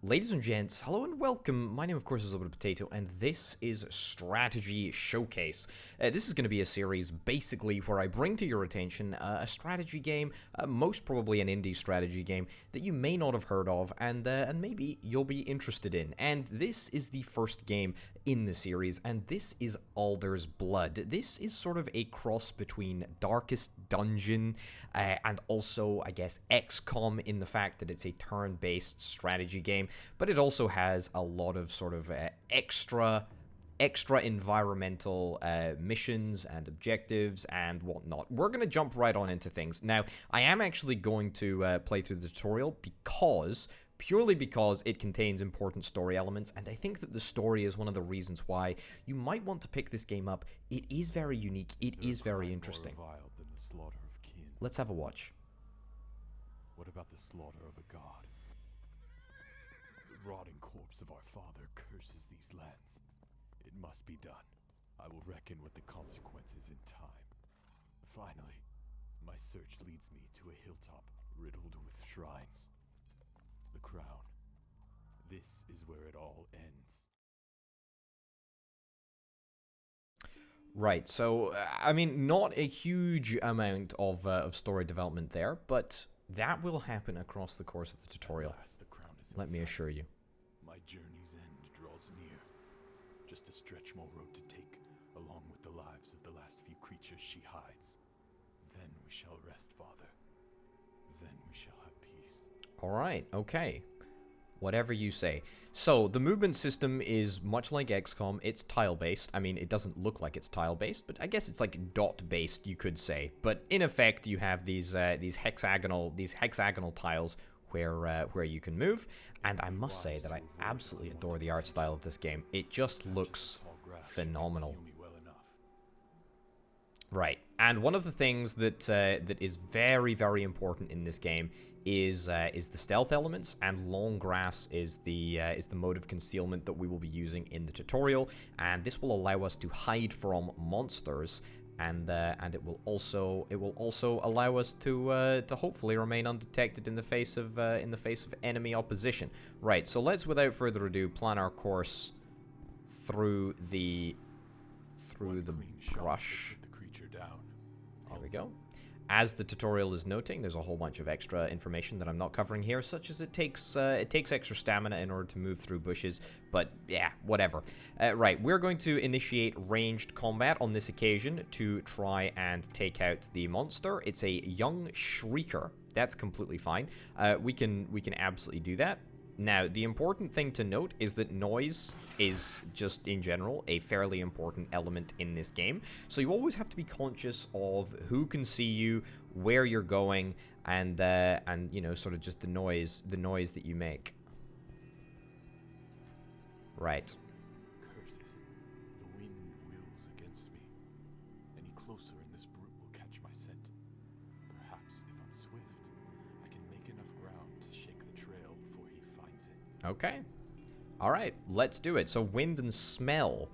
Ladies and gents, hello and welcome. My name, of course, is Alder Potato, and this is Strategy Showcase. This is going to be a series, basically, where I bring to your attention a strategy game, most probably an indie strategy game, that you may not have heard of, and maybe you'll be interested in. And this is the first game in the series, and this is Alder's Blood. This is sort of a cross between Darkest Dungeon and also, I guess, XCOM in the fact that it's a turn-based strategy game, but it also has a lot of sort of extra environmental missions and objectives and whatnot. We're going to jump right on into things. Now, I am actually going to play through the tutorial purely because it contains important story elements, and I think that the story is one of the reasons why you might want to pick this game up. It is very unique. It is very interesting. Let's have a watch. What about the slaughter of a god? The rotting corpse of our father curses these lands. It must be done. I will reckon with the consequences in time. Finally, my search leads me to a hilltop riddled with shrines. The crown. This is where it all ends. Right, so, I mean, not a huge amount of story development there, but that will happen across the course of the tutorial. The crown is Let me assure you. My journey's end draws near. Just a stretch more road to take, along with the lives of the last few creatures she hides. Then we shall rest, Father. Then we shall have peace. Alright, okay. Whatever you say. So, the movement system is much like XCOM. It's tile-based. I mean, it doesn't look like it's tile-based, but I guess it's like dot-based, you could say. But in effect, you have these hexagonal tiles where you can move. And I must say that I absolutely adore the art style of this game. It just looks phenomenal. Right, and one of the things that that is very, very important in this game is the stealth elements, and long grass is the mode of concealment that we will be using in the tutorial, and this will allow us to hide from monsters, and it will also allow us to hopefully remain undetected in the face of enemy opposition. Right, so let's without further ado plan our course through the brush. There we go. As the tutorial is noting, there's a whole bunch of extra information that I'm not covering here, such as it takes extra stamina in order to move through bushes, but yeah, whatever. Right, we're going to initiate ranged combat on this occasion to try and take out the monster. It's a young shrieker. That's completely fine. We can absolutely do that. Now, the important thing to note is that noise is just, in general, a fairly important element in this game. So you always have to be conscious of who can see you, where you're going, and you know, sort of just the noise that you make. Right. Curses. The wind wheels against me. Any closer and this brute will catch my scent. Perhaps if I'm swift, I can make enough ground to shake the trail before he finds it. Okay. Alright, let's do it. So wind and smell.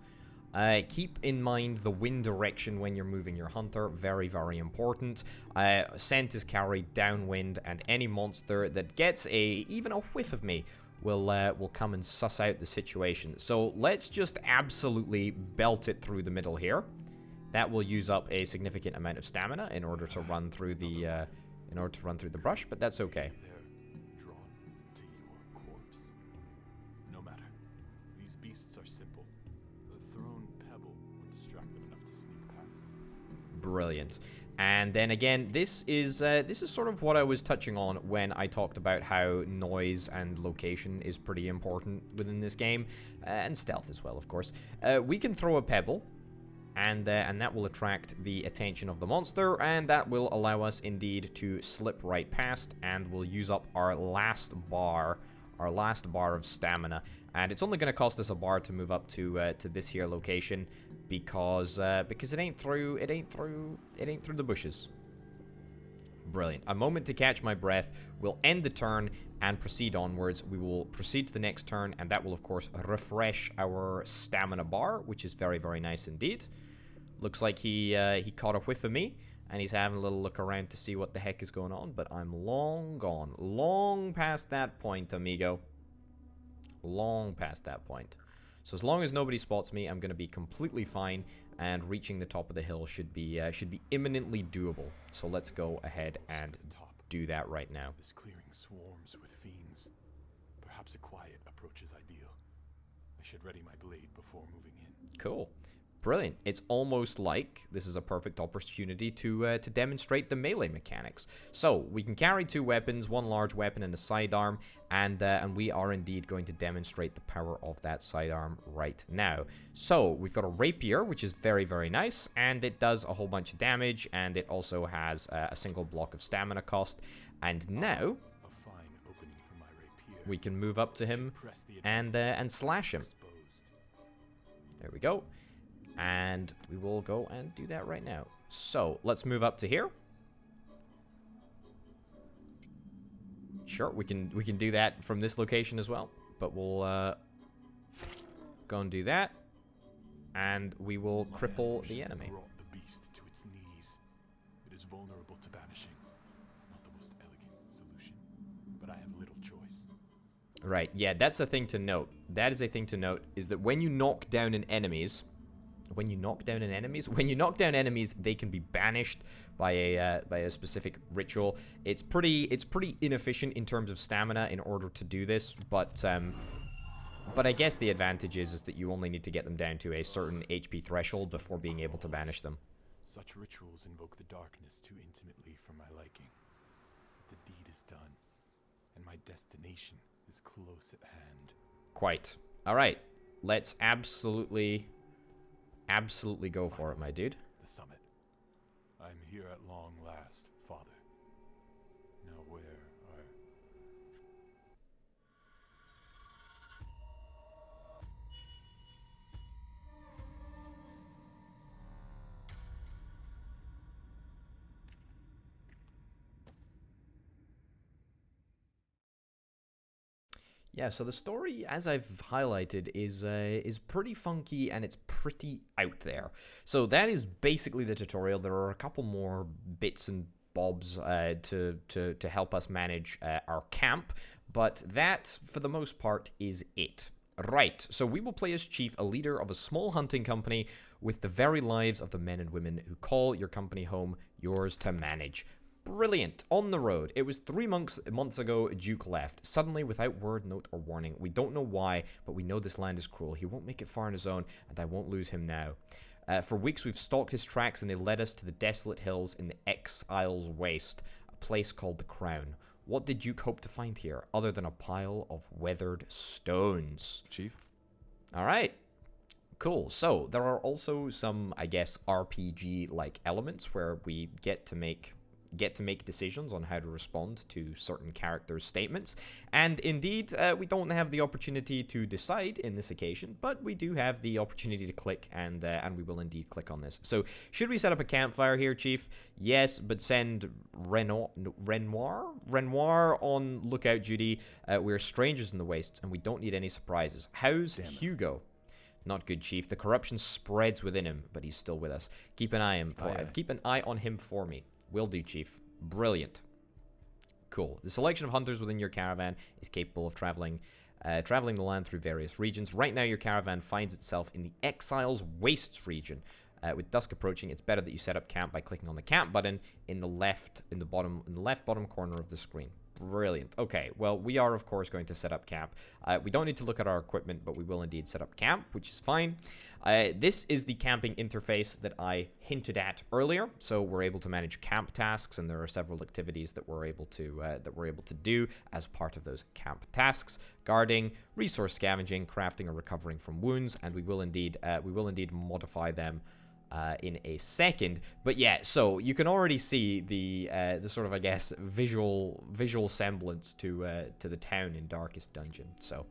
Keep in mind the wind direction when you're moving your hunter. Very, very important. Scent is carried downwind, and any monster that gets even a whiff of me will come and suss out the situation. So let's just absolutely belt it through the middle here. That will use up a significant amount of stamina in order to run through the brush, but that's okay. They're drawn to your corpse. No matter. These beasts are simple. A thrown pebble will distract them enough to sneak past. Brilliant. And then again, this is sort of what I was touching on when I talked about how noise and location is pretty important within this game, and stealth as well, of course. We can throw a pebble, and that will attract the attention of the monster, and that will allow us indeed to slip right past, and we'll use up our last bar of stamina. And it's only going to cost us a bar to move up to this here location, because it ain't through the bushes. Brilliant. A moment to catch my breath. We'll end the turn and proceed onwards. We will proceed to the next turn, and that will, of course, refresh our stamina bar, which is very, very nice indeed. Looks like he caught a whiff of me, and he's having a little look around to see what the heck is going on, but I'm long gone. Long past that point, amigo. Long past that point. So as long as nobody spots me, I'm going to be completely fine, and reaching the top of the hill should be imminently doable. So let's go ahead and do that right now. This clearing swarms with fiends. Perhaps a quiet approach is ideal. I should ready my blade before moving in. Cool. Brilliant. It's almost like this is a perfect opportunity to demonstrate the melee mechanics. So we can carry 2 weapons, 1 large weapon and a sidearm, and we are indeed going to demonstrate the power of that sidearm right now. So we've got a rapier, which is very, very nice, and it does a whole bunch of damage, and it also has a single block of stamina cost. And now we can move up to him and slash him. There we go. And we will go and do that right now. So let's move up to here. Sure, we can do that from this location as well, but we'll go and do that, and we will cripple the enemy. Brought the beast to its knees. It is vulnerable to banishing. Not the most elegant solution, but I have little choice. Right, yeah, that's a thing to note. That is a thing to note, is that when you knock down enemies, they can be banished by a specific ritual. It's pretty inefficient in terms of stamina in order to do this, but I guess the advantage is that you only need to get them down to a certain HP threshold before being able to banish them. Such rituals invoke the darkness too intimately for my liking. But the deed is done, and my destination is close at hand. Quite. All right, let's absolutely go for it, my dude. The summit. I'm here at long last, Father. Now where are... Yeah, so the story, as I've highlighted, is pretty funky and it's pretty out there. So that is basically the tutorial. There are a couple more bits and bobs to help us manage our camp, but that, for the most part, is it. Right, so we will play as Chief, a leader of a small hunting company with the very lives of the men and women who call your company home, yours to manage. Brilliant. On the road. It was 3 months ago Duke left, suddenly without word, note, or warning. We don't know why, but we know this land is cruel. He won't make it far on his own, and I won't lose him now. For weeks we've stalked his tracks, and they led us to the desolate hills in the Exiles Waste, a place called the Crown. What did Duke hope to find here, other than a pile of weathered stones? Chief? Alright. Cool. So, there are also some, I guess, RPG-like elements where we get to make decisions on how to respond to certain characters' statements. And indeed, we don't have the opportunity to decide in this occasion, but we do have the opportunity to click, and we will indeed click on this. So, should we set up a campfire here, Chief? Yes, but send Renoir on lookout duty. We're strangers in the wastes, and we don't need any surprises. How's Hugo? Not good, Chief. The corruption spreads within him, but he's still with us. Keep an eye on him for me. Will do, Chief. Brilliant. Cool. The selection of hunters within your caravan is capable of traveling the land through various regions. Right now, your caravan finds itself in the Exiles Wastes region. With dusk approaching, it's better that you set up camp by clicking on the camp button in the left bottom corner of the screen. Brilliant. Okay, well, we are, of course, going to set up camp. We don't need to look at our equipment, but we will indeed set up camp, which is fine. This is the camping interface that I hinted at earlier. So we're able to manage camp tasks, and there are several activities that we're able to do as part of those camp tasks: guarding, resource scavenging, crafting, or recovering from wounds. And we will indeed modify them in a second. But yeah, so you can already see the sort of, I guess, visual semblance to the town in Darkest Dungeon. So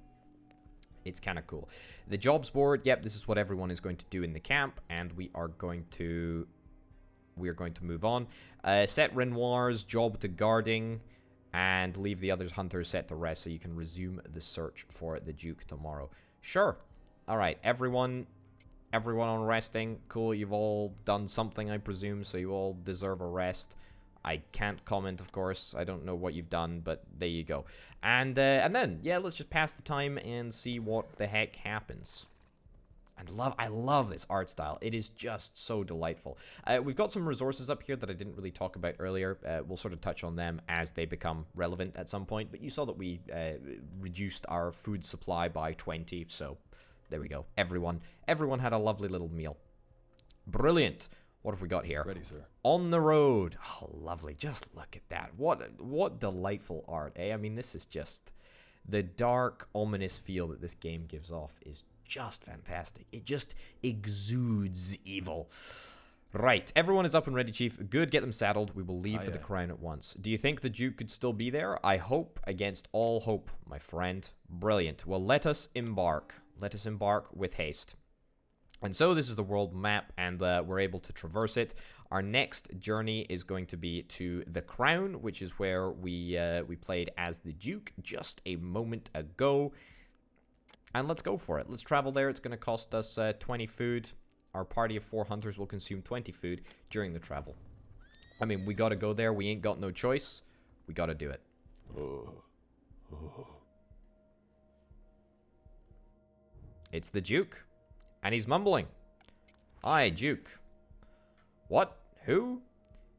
it's kind of cool. The jobs board, yep, this is what everyone is going to do in the camp, and we are going to move on. Set Renoir's job to guarding, and leave the other hunters set to rest so you can resume the search for the Duke tomorrow. Sure. All right, everyone on resting. Cool, you've all done something, I presume, so you all deserve a rest. I can't comment, of course. I don't know what you've done, but there you go. And then, yeah, let's just pass the time and see what the heck happens. And I love this art style. It is just so delightful. We've got some resources up here that I didn't really talk about earlier. We'll sort of touch on them as they become relevant at some point. But you saw that we reduced our food supply by 20, so there we go. Everyone had a lovely little meal. Brilliant. What have we got here? Ready, sir. On the road. Oh, lovely. Just look at that. What delightful art, eh? I mean, this is just... The dark, ominous feel that this game gives off is just fantastic. It just exudes evil. Right. Everyone is up and ready, Chief. Good. Get them saddled. We will leave for the crown at once. Do you think the Duke could still be there? I hope against all hope, my friend. Brilliant. Well, let us embark. Let us embark with haste. And so this is the world map, and we're able to traverse it. Our next journey is going to be to the Crown, which is where we played as the Duke just a moment ago. And let's go for it. Let's travel there. It's going to cost us 20 food. Our party of 4 hunters will consume 20 food during the travel. I mean, we got to go there. We ain't got no choice. We got to do it. It's the Duke. And he's mumbling. Aye, Duke. What? Who?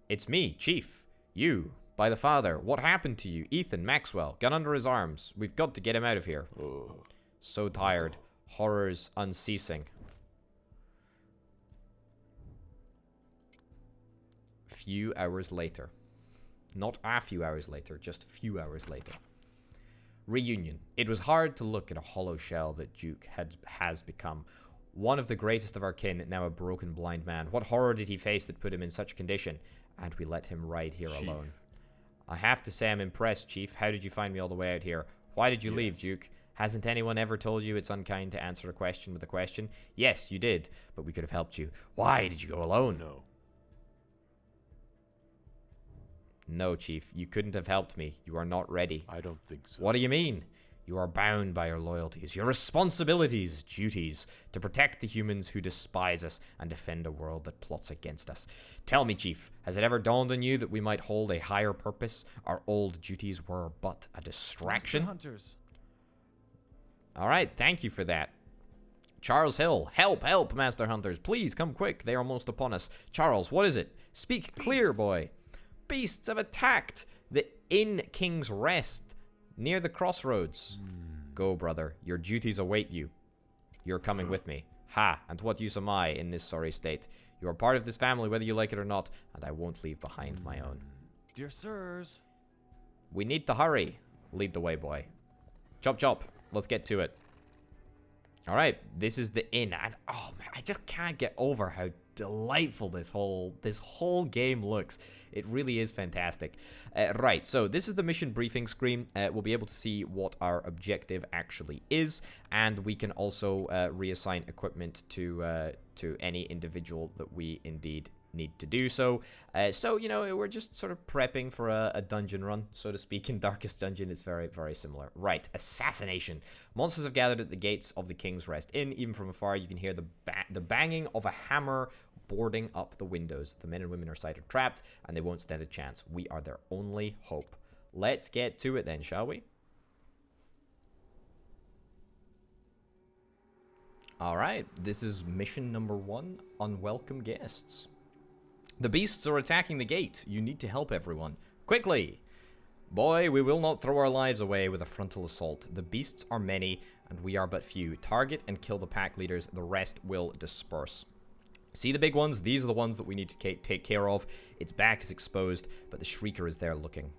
It's me, Chief. You, by the father. What happened to you? Ethan Maxwell. Gun under his arms. We've got to get him out of here. So tired. Horrors unceasing. Few hours later. Not a few hours later, just a few hours later. Reunion. It was hard to look at a hollow shell that Duke has become. One of the greatest of our kin, now a broken blind man. What horror did he face that put him in such condition? And we let him ride here alone. I have to say I'm impressed, Chief. How did you find me all the way out here? Why did you leave, Duke? Hasn't anyone ever told you it's unkind to answer a question with a question? Yes, you did, but we could have helped you. Why did you go alone? No, Chief. You couldn't have helped me. You are not ready. I don't think so. What do you mean? You are bound by your loyalties, your responsibilities, duties, to protect the humans who despise us and defend a world that plots against us. Tell me, Chief, has it ever dawned on you that we might hold a higher purpose? Our old duties were but a distraction? Hunters. All right, thank you for that. Charles Hill, help, help, Master Hunters. Please, come quick. They are almost upon us. Charles, what is it? Speak clear, boy. Beasts have attacked the Inn King's Rest near the crossroads. Go, brother. Your duties await you. You're coming with me. Ha, and what use am I in this sorry state? You are part of this family, whether you like it or not, and I won't leave behind my own. Dear sirs. We need to hurry. Lead the way, boy. Chop, chop. Let's get to it. All right, this is the inn, and oh man, I just can't get over how delightful this whole game looks. It really is fantastic. Right, so this is the mission briefing screen. We'll be able to see what our objective actually is, and we can also reassign equipment to any individual that we indeed need to do so. So, you know, we're just sort of prepping for a dungeon run, so to speak. In Darkest Dungeon, it's very, very similar. Right, assassination. Monsters have gathered at the gates of the King's Rest Inn. Even from afar, you can hear the banging of a hammer boarding up the windows. The men and women inside are trapped, and they won't stand a chance. We are their only hope. Let's get to it then, shall we? All right, this is mission number 1, Unwelcome Guests. The beasts are attacking the gate. You need to help everyone. Quickly! Boy, we will not throw our lives away with a frontal assault. The beasts are many, and we are but few. Target and kill the pack leaders. The rest will disperse. See the big ones? These are the ones that we need to take care of. Its back is exposed, but the Shrieker is there looking.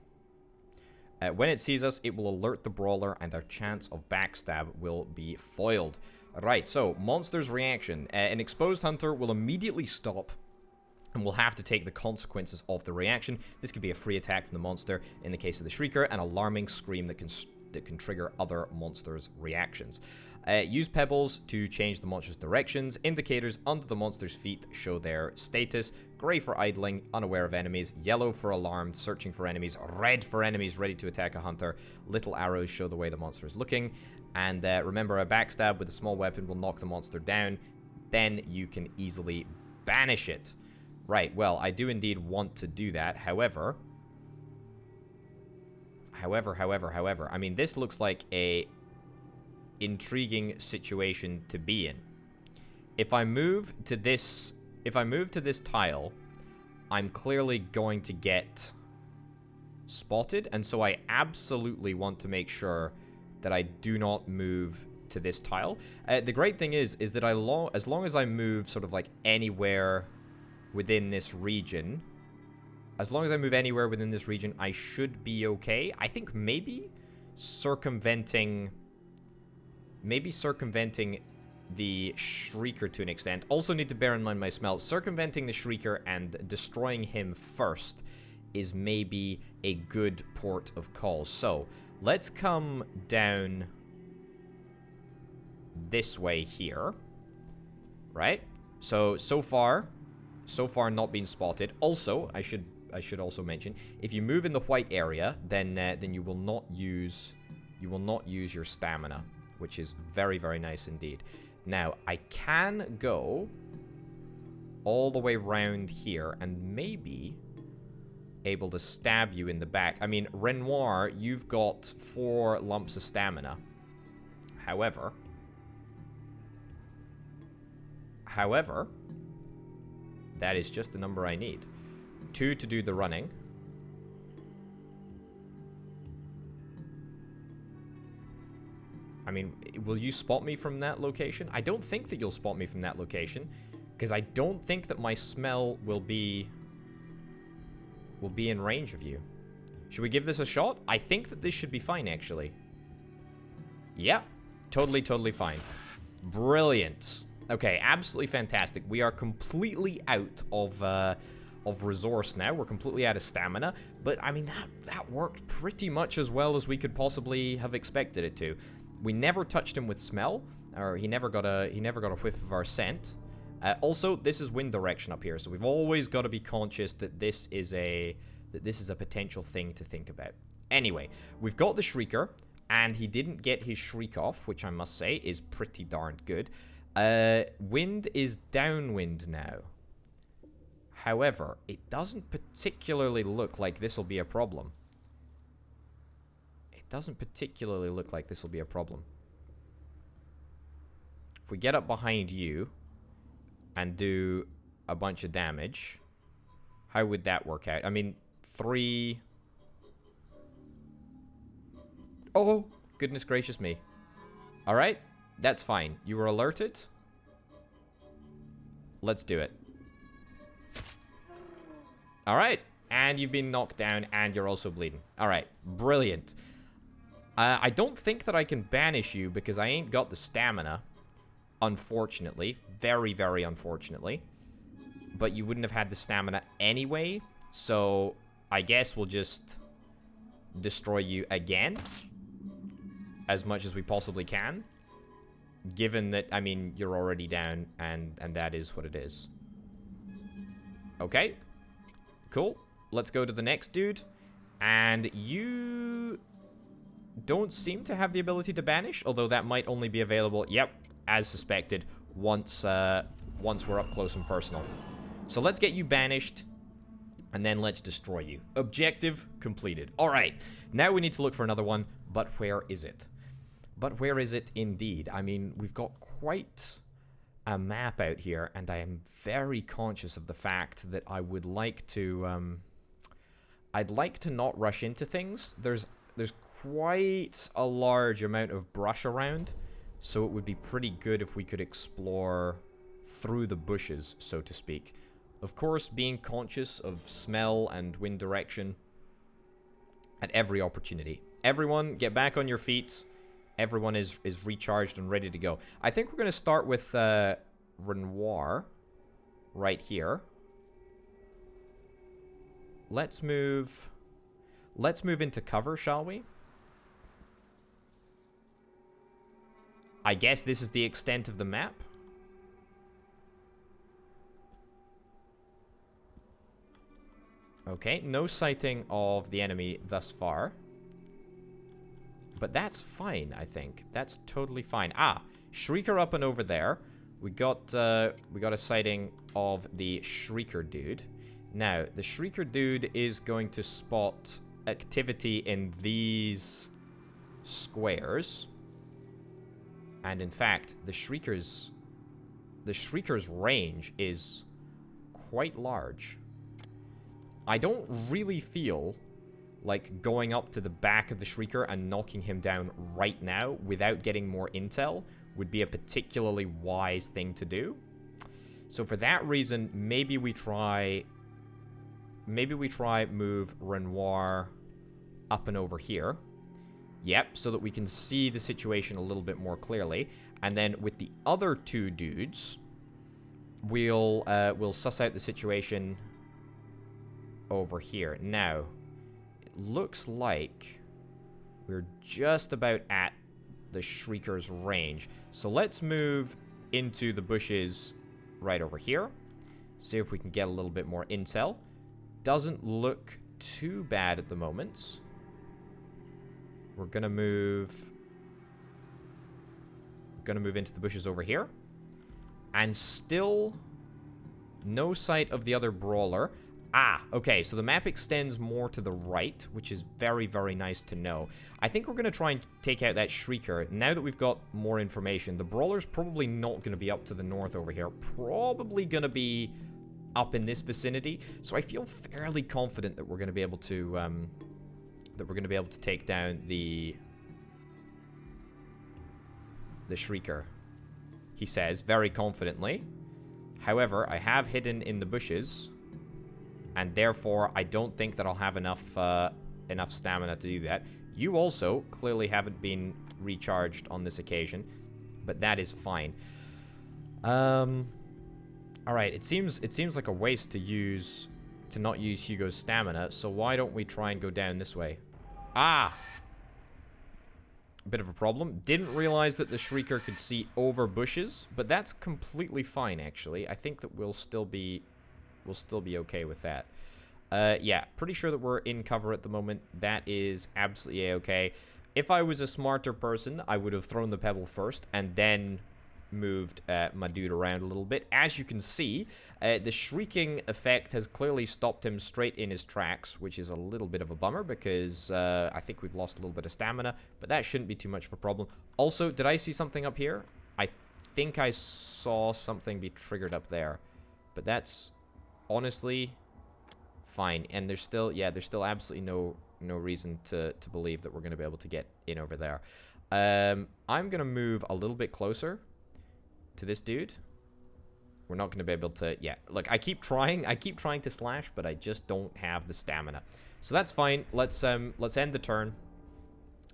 When it sees us, it will alert the Brawler, and our chance of backstab will be foiled. Right, so, monster's reaction. An exposed hunter will immediately stop, and we'll have to take the consequences of the reaction. This could be a free attack from the monster. In the case of the Shrieker, an alarming scream that can trigger other monsters' reactions. Use pebbles to change the monster's directions. Indicators under the monster's feet show their status. Gray for idling, unaware of enemies. Yellow for alarmed, searching for enemies. Red for enemies ready to attack a hunter. Little arrows show the way the monster is looking. And remember, a backstab with a small weapon will knock the monster down. Then you can easily banish it. Right, well, I do indeed want to do that. However, I mean, this looks like a intriguing situation to be in. If I move to this tile, I'm clearly going to get spotted, and so I absolutely want to make sure that I do not move to this tile. The great thing is that as long as I move sort of like anywhere within this region, I should be okay. I think maybe circumventing the Shrieker to an extent. Also need to bear in mind my smell. Circumventing the Shrieker and destroying him first is maybe a good port of call. So, let's come down this way here. Right? So far not being spotted. Also, I should also mention, if you move in the white area, then you will not use your stamina, which is very, very nice indeed. Now, I can go all the way around here and maybe able to stab you in the back. I mean, Renoir, you've got 4 lumps of stamina. However, that is just the number I need. 2 to do the running. I mean, will you spot me from that location? I don't think that you'll spot me from that location, because I don't think that my smell will be in range of you. Should we give this a shot? I think that this should be fine, actually. Yeah, totally fine. Brilliant. Okay, absolutely fantastic. We are completely out of resource now. We're completely out of stamina. But, I mean, that worked pretty much as well as we could possibly have expected it to. We never touched him with smell, or he never got a whiff of our scent. Also, this is wind direction up here, so we've always got to be conscious that this is a potential thing to think about. Anyway, we've got the Shrieker, and he didn't get his Shriek off, which I must say is pretty darn good. Wind is downwind now. However, it doesn't particularly look like this will be a problem. If we get up behind you and do a bunch of damage, how would that work out? I mean, 3... Oh, goodness gracious me. Alright, that's fine. You were alerted. Let's do it. Alright, and you've been knocked down, and you're also bleeding. Alright, brilliant. I don't think that I can banish you because I ain't got the stamina. Unfortunately. Very, very unfortunately. But you wouldn't have had the stamina anyway. So, I guess we'll just destroy you again. As much as we possibly can. Given that, I mean, you're already down. And that is what it is. Okay. Cool. Let's go to the next dude. And you don't seem to have the ability to banish, although that might only be available, yep, as suspected, once we're up close and personal. So let's get you banished, and then let's destroy you. Objective completed. Alright, now we need to look for another one, but where is it? But where is it indeed? I mean, we've got quite a map out here, and I am very conscious of the fact that I would like to, I'd like to not rush into things. There's quite a large amount of brush around, so it would be pretty good if we could explore through the bushes, so to speak. Of course, being conscious of smell and wind direction at every opportunity. Everyone, get back on your feet. Everyone is recharged and ready to go. I think we're going to start with Renoir right here. Let's move into cover, shall we? I guess this is the extent of the map. Okay, no sighting of the enemy thus far. But that's fine, I think. That's totally fine. Ah, Shrieker up and over there. we got a sighting of the Shrieker dude. Now, the Shrieker dude is going to spot activity in these squares. And in fact, the Shrieker's range is quite large. I don't really feel like going up to the back of the Shrieker and knocking him down right now without getting more intel would be a particularly wise thing to do. So for that reason, maybe we try move Renoir up and over here. Yep, so that we can see the situation a little bit more clearly. And then with the other two dudes, we'll suss out the situation over here. Now, it looks like we're just about at the Shrieker's range. So let's move into the bushes right over here. See if we can get a little bit more intel. Doesn't look too bad at the moment. We're gonna move into the bushes over here. And still no sight of the other brawler. Ah, okay, so the map extends more to the right, which is very, very nice to know. I think we're going to try and take out that Shrieker. Now that we've got more information, the brawler's probably not going to be up to the north over here. Probably going to be up in this vicinity. So I feel fairly confident that we're going to be able to take down the Shrieker. He says very confidently. However, I have hidden in the bushes. And therefore, I don't think that I'll have enough stamina to do that. You also clearly haven't been recharged on this occasion, but that is fine. All right. It seems like a waste to not use Hugo's stamina. So why don't we try and go down this way? Ah, a bit of a problem. Didn't realize that the Shrieker could see over bushes, but that's completely fine. Actually, I think that we'll still be okay with that. Yeah, pretty sure that we're in cover at the moment. That is absolutely okay. If I was a smarter person, I would have thrown the pebble first and then moved my dude around a little bit. As you can see, the shrieking effect has clearly stopped him straight in his tracks, which is a little bit of a bummer because I think we've lost a little bit of stamina, but that shouldn't be too much of a problem. Also, did I see something up here? I think I saw something be triggered up there, but that's honestly fine. And there's still absolutely no reason to believe that we're going to be able to get in over there. I'm going to move a little bit closer to this dude. We're not going to be able to, yeah, look, I keep trying to slash, but I just don't have the stamina. So that's fine. Let's end the turn.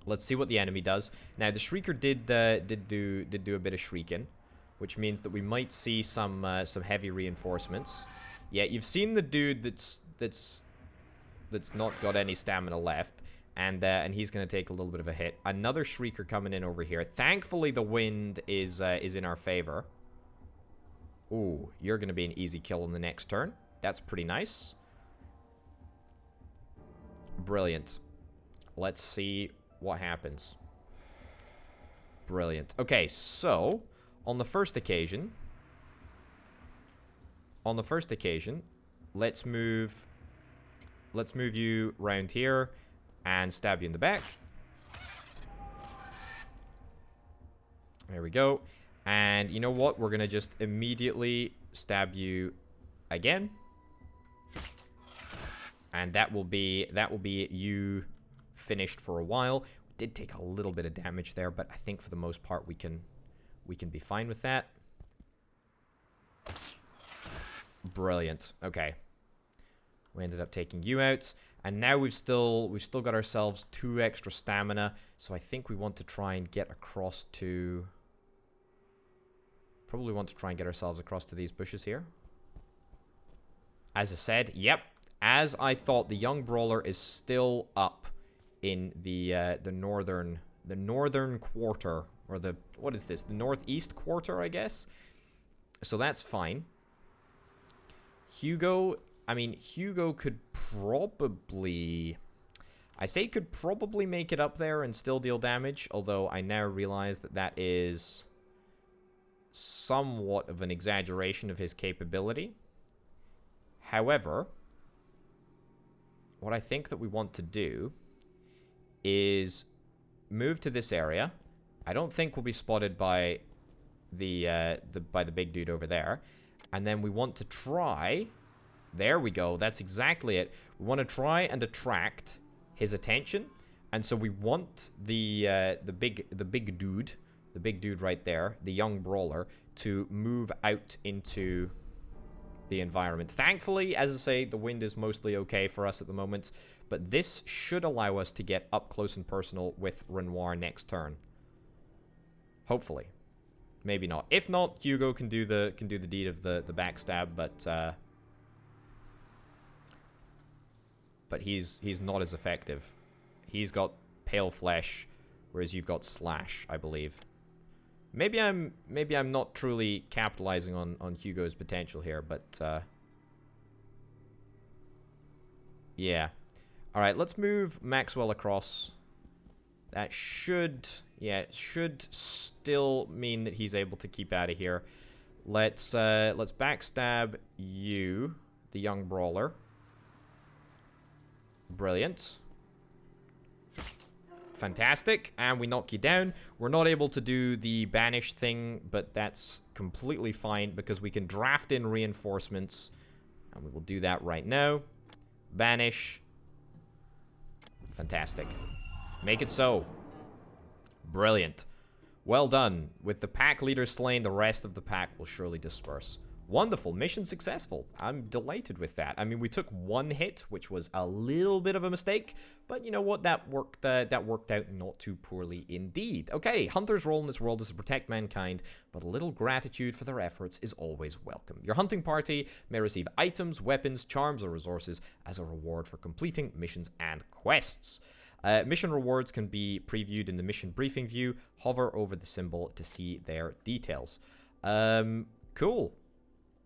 Let's see what the enemy does. Now, the Shrieker did do a bit of shrieking, which means that we might see some heavy reinforcements. Yeah, you've seen the dude that's not got any stamina left, and he's gonna take a little bit of a hit. Another Shrieker coming in over here. Thankfully, the wind is in our favor. Ooh, you're gonna be an easy kill on the next turn. That's pretty nice. Brilliant. Let's see what happens. Brilliant. Okay, so on the first occasion, let's move you round here and stab you in the back. There we go. And you know what? We're gonna just immediately stab you again. And that will be you finished for a while. We did take a little bit of damage there, but I think for the most part we can be fine with that. Brilliant. Okay. We ended up taking you out, and now we've still got ourselves 2 extra stamina, so I think we want to try and get across to ourselves across to these bushes here. As I said, yep, as I thought, the young brawler is still up in the northern quarter, or the northeast quarter, I guess. So that's fine. Hugo could probably make it up there and still deal damage, although I now realize that is somewhat of an exaggeration of his capability. However, what I think that we want to do is move to this area. I don't think we'll be spotted by the big dude over there. And then we want to try... There we go. That's exactly it. We want to try and attract his attention. And so we want the big dude right there, the young brawler, to move out into the environment. Thankfully, as I say, the wind is mostly okay for us at the moment, but this should allow us to get up close and personal with Renoir next turn. Hopefully. Maybe not. If not, Hugo can do the deed of the backstab, but he's not as effective. He's got pale flesh, whereas you've got slash, I believe. Maybe I'm not truly capitalizing on Hugo's potential here, but yeah. All right, let's move Maxwell across. That should still mean that he's able to keep out of here. Let's backstab you, the young brawler. Brilliant. Fantastic. And we knock you down. We're not able to do the banish thing, but that's completely fine because we can draft in reinforcements. And we will do that right now. Banish. Fantastic. Make it so. Brilliant. Well done. With the pack leader slain, the rest of the pack will surely disperse. Wonderful. Mission successful. I'm delighted with that. I mean, we took one hit, which was a little bit of a mistake, but you know what? That worked out not too poorly indeed. Okay, Hunter's role in this world is to protect mankind, but a little gratitude for their efforts is always welcome. Your hunting party may receive items, weapons, charms, or resources as a reward for completing missions and quests. Mission rewards can be previewed in the mission briefing view. Hover over the symbol to see their details. Cool.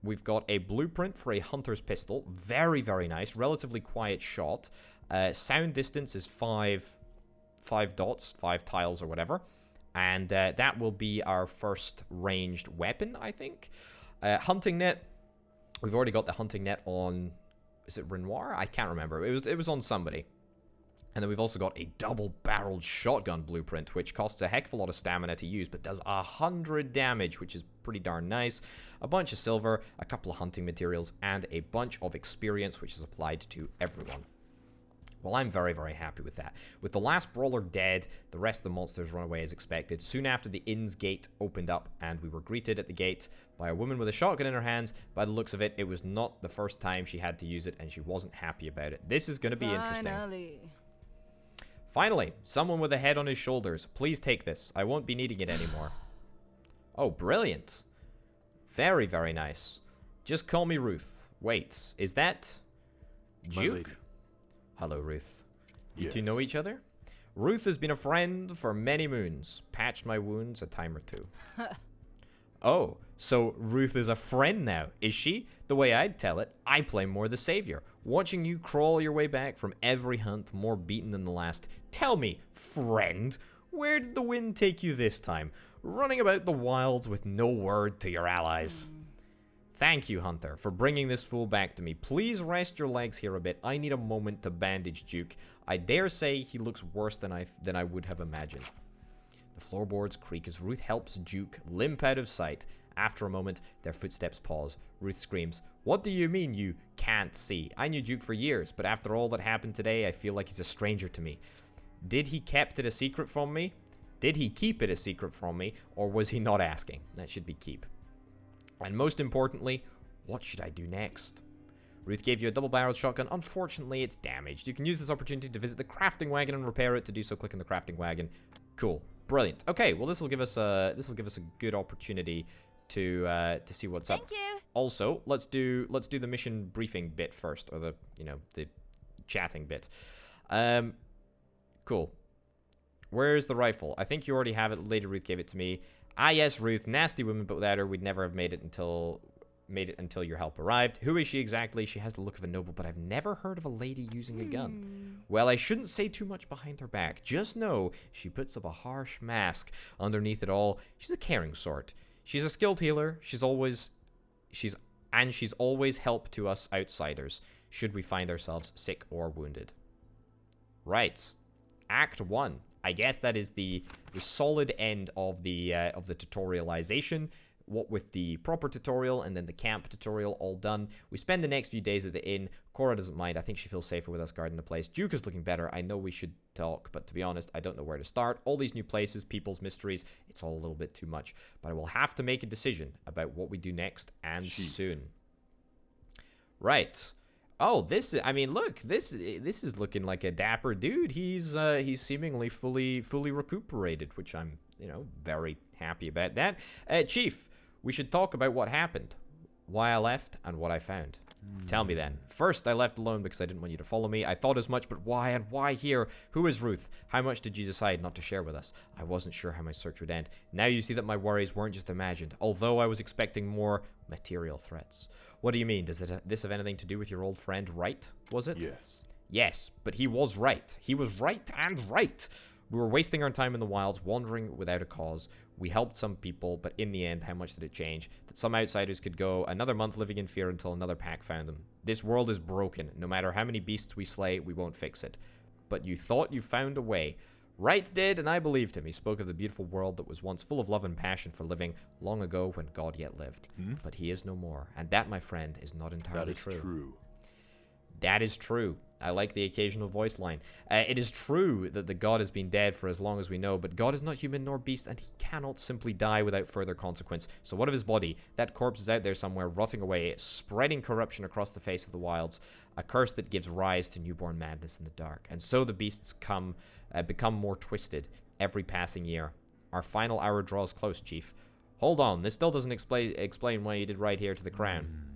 We've got a blueprint for a hunter's pistol. Very, very nice. Relatively quiet shot. Sound distance is 5 dots, 5 tiles or whatever. And that will be our first ranged weapon, I think. Hunting net. We've already got the hunting net on... Is it Renoir? I can't remember. It was on somebody. And then we've also got a double-barreled shotgun blueprint, which costs a heck of a lot of stamina to use, but does 100 damage, which is pretty darn nice. A bunch of silver, a couple of hunting materials, and a bunch of experience, which is applied to everyone. Well, I'm very, very happy with that. With the last brawler dead, the rest of the monsters run away as expected. Soon after, the inn's gate opened up, and we were greeted at the gate by a woman with a shotgun in her hands. By the looks of it, it was not the first time she had to use it, and she wasn't happy about it. This is going to be interesting. Finally, someone with a head on his shoulders. Please take this. I won't be needing it anymore. Oh, brilliant. Very, very nice. Just call me Ruth. Wait, is that Duke? Hello, Ruth. You two know each other? Ruth has been a friend for many moons. Patched my wounds a time or two. Oh, so Ruth is a friend now, is she? The way I'd tell it, I play more the savior. Watching you crawl your way back from every hunt, more beaten than the last. Tell me, friend, where did the wind take you this time? Running about the wilds with no word to your allies. Thank you, Hunter, for bringing this fool back to me. Please rest your legs here a bit. I need a moment to bandage Duke. I dare say he looks worse than I would have imagined. The floorboards creak as Ruth helps Duke limp out of sight. After a moment, their footsteps pause. Ruth screams, "What do you mean you can't see? I knew Duke for years, but after all that happened today, I feel like he's a stranger to me. Did he kept it a secret from me? Did he keep it a secret from me, or was he not asking?" That should be keep. And most importantly, what should I do next? Ruth gave you a double-barreled shotgun. Unfortunately, it's damaged. You can use this opportunity to visit the crafting wagon and repair it. To do so, click on the crafting wagon. Cool. Brilliant. Okay, well, this will give us a good opportunity to see what's up. Thank you. Also, let's do the mission briefing bit first, or the chatting bit. Cool. Where's the rifle? I think you already have it. Lady Ruth gave it to me. Ah, yes, Ruth, nasty woman, but without her, we'd never have made it until your help arrived. Who is she exactly? She has the look of a noble, but I've never heard of a lady using a gun. Well, I shouldn't say too much behind her back. Just know she puts up a harsh mask underneath it all. She's a caring sort. She's a skilled healer. She's always help to us outsiders, should we find ourselves sick or wounded. Right. Act 1. I guess that is the solid end of the tutorialization. What with the proper tutorial and then the camp tutorial all done. We spend the next few days at the inn. Cora doesn't mind. I think she feels safer with us guarding the place. Duke is looking better. I know we should talk, but to be honest, I don't know where to start. All these new places, people's mysteries, it's all a little bit too much. But I will have to make a decision about what we do next, and soon. Right. Oh, this is, I mean, look, this is looking like a dapper dude. He's seemingly fully recuperated, which I'm, very happy about that. Chief, we should talk about what happened, why I left, and what I found. Tell me then. First, I left alone because I didn't want you to follow me. I thought as much, but why, and why here? Who is Ruth? How much did you decide not to share with us? I wasn't sure how my search would end. Now you see that my worries weren't just imagined, although I was expecting more material threats. What do you mean? Does this have anything to do with your old friend, Wright, was it? Yes. Yes, but he was right. He was right and right. We were wasting our time in the wilds, wandering without a cause. We helped some people, but in the end, how much did it change? That some outsiders could go another month living in fear until another pack found them. This world is broken. No matter how many beasts we slay, we won't fix it. But you thought you found a way. Wright did, and I believed him. He spoke of the beautiful world that was once full of love and passion for living, long ago when God yet lived. But he is no more. And that, my friend, is not entirely true. That is true. I like the occasional voice line. It is true that the god has been dead for as long as we know, but God is not human nor beast, and he cannot simply die without further consequence. So what of his body? That corpse is out there somewhere, rotting away, spreading corruption across the face of the wilds, a curse that gives rise to newborn madness in the dark. And so the beasts become more twisted every passing year. Our final hour draws close, Chief. Hold on, this still doesn't explain why you did right here to the crown.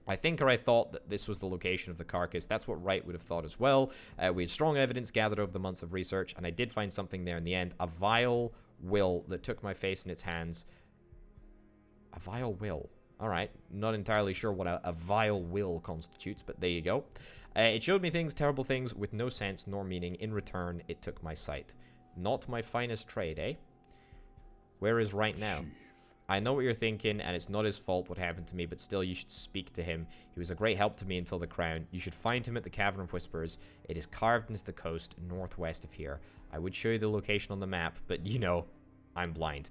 I think, or I thought, that this was the location of the carcass. That's what Wright would have thought as well. We had strong evidence gathered over the months of research, and I did find something there in the end. A vile will that took my face in its hands. A vile will. Alright, not entirely sure what a vile will constitutes, but there you go. It showed me things, terrible things, with no sense nor meaning. In return, it took my sight. Not my finest trade, eh? Where is Wright now? I know what you're thinking, and it's not his fault what happened to me, but still, you should speak to him. He was a great help to me until the crown. You should find him at the Cavern of Whispers. It is carved into the coast, northwest of here. I would show you the location on the map, but, I'm blind.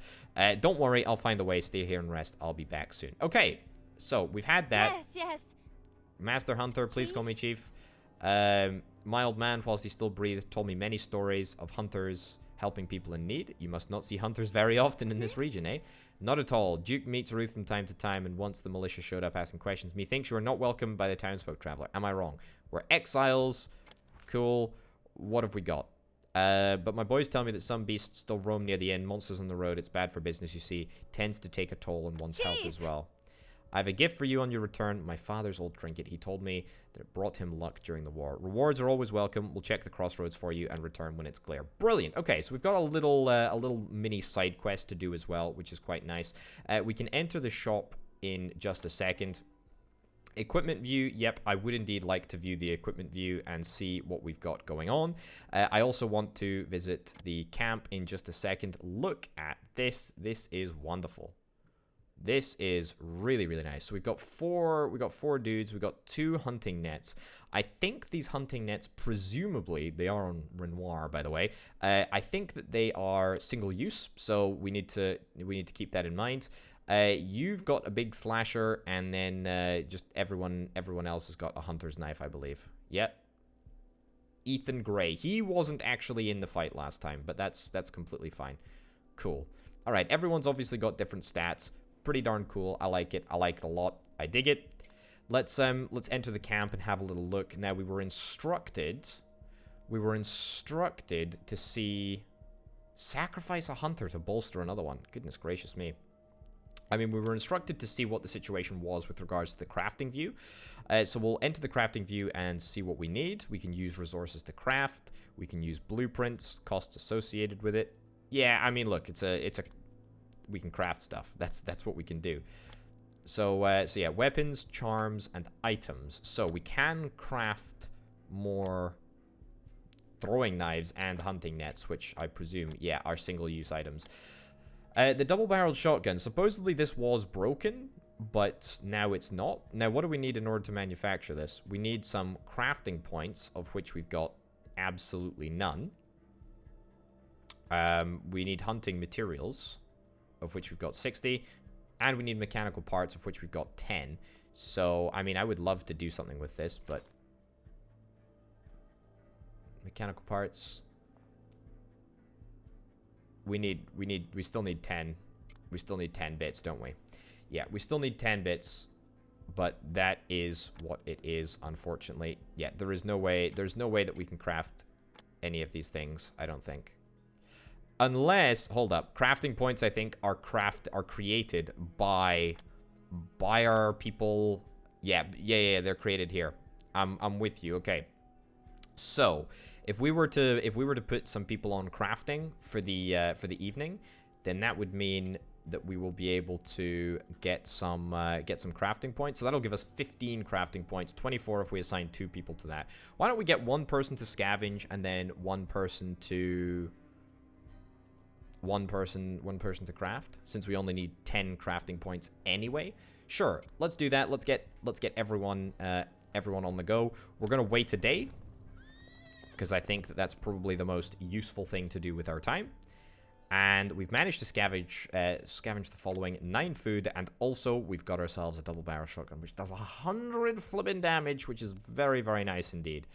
Don't worry, I'll find a way. Stay here and rest. I'll be back soon. Okay, so, we've had that. Yes. Master Hunter, please call me Chief. My old man, whilst he still breathed, told me many stories of hunters helping people in need. You must not see hunters very often in this region, eh? Not at all. Duke meets Ruth from time to time, and once the militia showed up asking questions, methinks you are not welcome by the townsfolk, traveler. Am I wrong? We're exiles. Cool. What have we got? But my boys tell me that some beasts still roam near the inn. Monsters on the road. It's bad for business, you see. Tends to take a toll on one's health as well. I have a gift for you on your return. My father's old trinket. He told me that it brought him luck during the war. Rewards are always welcome. We'll check the crossroads for you and return when it's clear. Brilliant. Okay, so we've got a little mini side quest to do as well, which is quite nice. We can enter the shop in just a second. Equipment view. Yep, I would indeed like to view the equipment view and see what we've got going on. I also want to visit the camp in just a second. Look at this. This is wonderful. This is really, really nice. So we've got four dudes. We've got 2 hunting nets. I think these hunting nets, presumably, they are on Renoir, by the way. I think that they are single use, so we need to keep that in mind. You've got a big slasher, and then just everyone else has got a hunter's knife, I believe. Yep. Ethan Gray. He wasn't actually in the fight last time, but that's completely fine. Cool. All right, everyone's obviously got different stats. Pretty darn cool. I like it. I like it a lot. I dig it. Let's enter the camp and have a little look. Now, we were instructed to see sacrifice a hunter to bolster another one. Goodness gracious me. I mean, we were instructed to see what the situation was with regards to the crafting view. So we'll enter the crafting view and see what we need. We can use resources to craft. We can use blueprints, costs associated with it. Yeah, I mean, look, we can craft stuff. That's what we can do. So yeah, weapons, charms, and items. So we can craft more throwing knives and hunting nets, which I presume, yeah, are single-use items. The double-barreled shotgun. Supposedly this was broken, but now it's not. Now, what do we need in order to manufacture this? We need some crafting points, of which we've got absolutely none. We need hunting materials, of which we've got 60. And we need mechanical parts, of which we've got 10. So, I mean, I would love to do something with this, but... Mechanical parts... We still need 10. We still need 10 bits, don't we? Yeah, we still need 10 bits, but that is what it is, unfortunately. Yeah, there's no way that we can craft any of these things, I don't think. Unless, hold up, crafting points, I think, are created by our people. Yeah, they're created here. I'm with you. Okay. So, if we were to put some people on crafting for the evening, then that would mean that we will be able to get some crafting points. So that'll give us 15 crafting points, 24 if we assign 2 people to that. Why don't we get 1 person to scavenge and then 1 person to craft, since we only need 10 crafting points anyway. Sure, let's do that. Let's get everyone on the go. We're gonna wait a day, because I think that that's probably the most useful thing to do with our time. And we've managed to scavenge the following: 9 food, and also we've got ourselves a double barrel shotgun, which does 100 flipping damage, which is very, very nice indeed.